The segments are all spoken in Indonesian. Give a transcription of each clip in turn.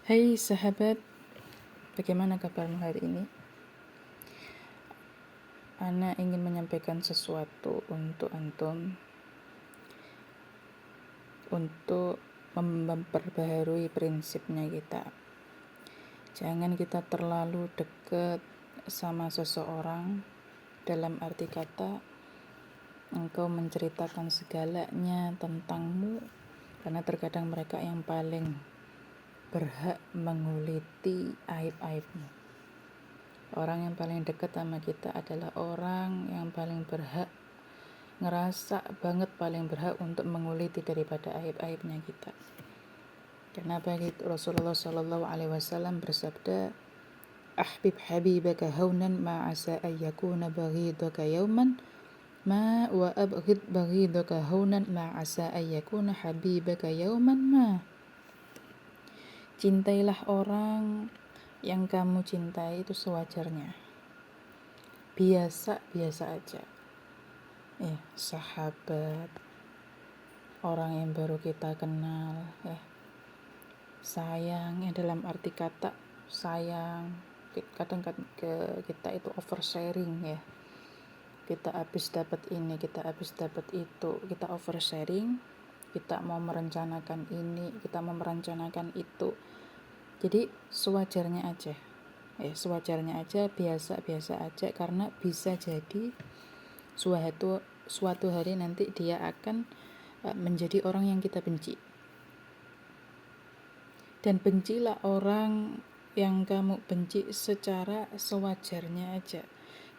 Hai sahabat, bagaimana kabarmu hari ini? Ana ingin menyampaikan sesuatu untuk antum, untuk memperbaharui prinsipnya kita. Jangan kita terlalu dekat sama seseorang, dalam arti kata engkau menceritakan segalanya tentangmu, karena terkadang mereka yang paling berhak menguliti aib-aibmu. Orang yang paling dekat sama kita adalah orang yang paling berhak, ngerasa banget paling berhak untuk menguliti daripada aib-aibnya kita. Kenapa gitu? Rasulullah Shallallahu Alaihi Wasallam bersabda, "Ahbib habibaka haunan ma asa ayyakuna baghidaka yauman ma wa abghid baghidaka haunan ma asa ayyakuna habibaka yauman ma." Cintailah orang yang kamu cintai itu sewajarnya. Biasa-biasa aja. Sahabat, orang yang baru kita kenal, sayang, dalam arti kata sayang. Kadang kita itu oversharing ya. Kita habis dapat ini, kita habis dapat itu, kita oversharing. Kita mau merencanakan ini, kita mau merencanakan itu. Jadi sewajarnya aja. Sewajarnya aja, biasa-biasa aja, karena bisa jadi suatu hari nanti dia akan menjadi orang yang kita benci. Dan bencilah orang yang kamu benci secara sewajarnya aja,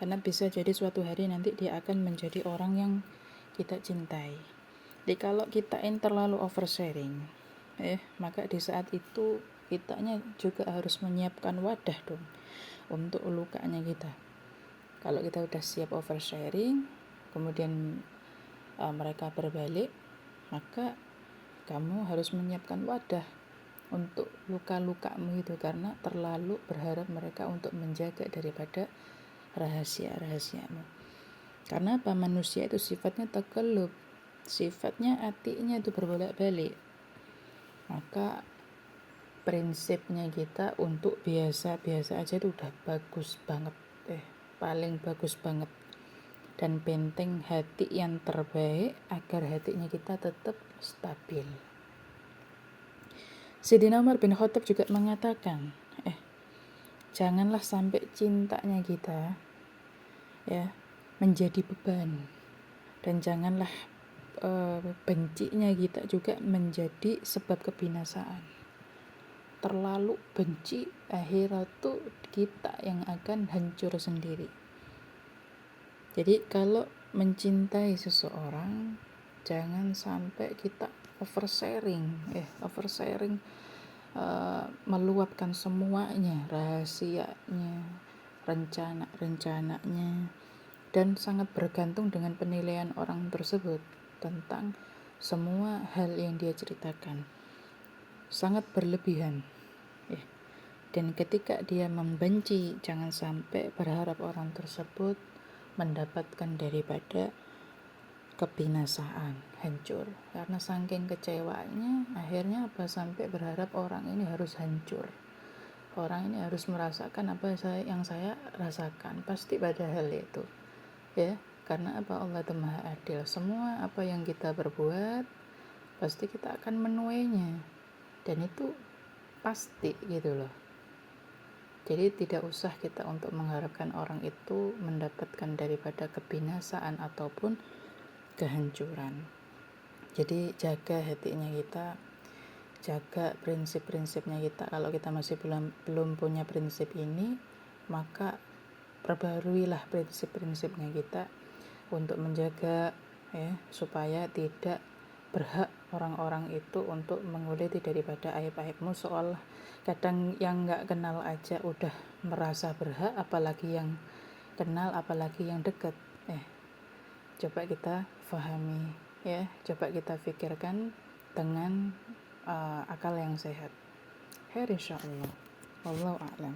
karena bisa jadi suatu hari nanti dia akan menjadi orang yang kita cintai. Jadi kalau kita terlalu oversharing, maka di saat itu kitanya juga harus menyiapkan wadah dong untuk lukanya kita. Kalau kita udah siap oversharing, kemudian mereka berbalik, maka kamu harus menyiapkan wadah untuk luka-lukamu itu, karena terlalu berharap mereka untuk menjaga daripada rahasia-rahasiamu. Karena apa? Manusia itu sifatnya takalub, sifatnya hatinya itu berbolak-balik. Maka prinsipnya kita untuk biasa-biasa aja itu udah bagus banget, paling bagus banget. Dan benteng hati yang terbaik agar hatinya kita tetap stabil. Sayyidina Umar bin Khattab juga mengatakan, janganlah sampai cintanya kita menjadi beban, dan janganlah bencinya kita juga menjadi sebab kebinasaan. Terlalu benci, akhirnya tuh kita yang akan hancur sendiri. Jadi kalau mencintai seseorang, jangan sampai kita oversharing, meluapkan semuanya, rahasianya, rencana-rencananya, dan sangat bergantung dengan penilaian orang tersebut tentang semua hal yang dia ceritakan. Sangat berlebihan. Dan ketika dia membenci, jangan sampai berharap orang tersebut mendapatkan daripada kebinasaan, hancur. Karena saking kecewanya, akhirnya sampai berharap orang ini harus hancur. Orang ini harus merasakan apa yang saya rasakan. Pasti pada hal itu. Karena Allah itu Maha Adil. Semua apa yang kita berbuat, pasti kita akan menuainya. Dan itu pasti gitu loh. Jadi tidak usah kita untuk mengharapkan orang itu mendapatkan daripada kebinasaan ataupun kehancuran. Jadi jaga hatinya kita, jaga prinsip-prinsipnya kita. Kalau kita masih belum punya prinsip ini, maka perbaharuilah prinsip-prinsipnya kita untuk menjaga supaya tidak berhak orang-orang itu untuk menguliti daripada aib-aibmu. Soal kadang yang gak kenal aja udah merasa berhak, apalagi yang kenal, apalagi yang dekat. Coba kita fahami, coba kita pikirkan dengan akal yang sehat. Khair insyaallah. Wallahu a'lam.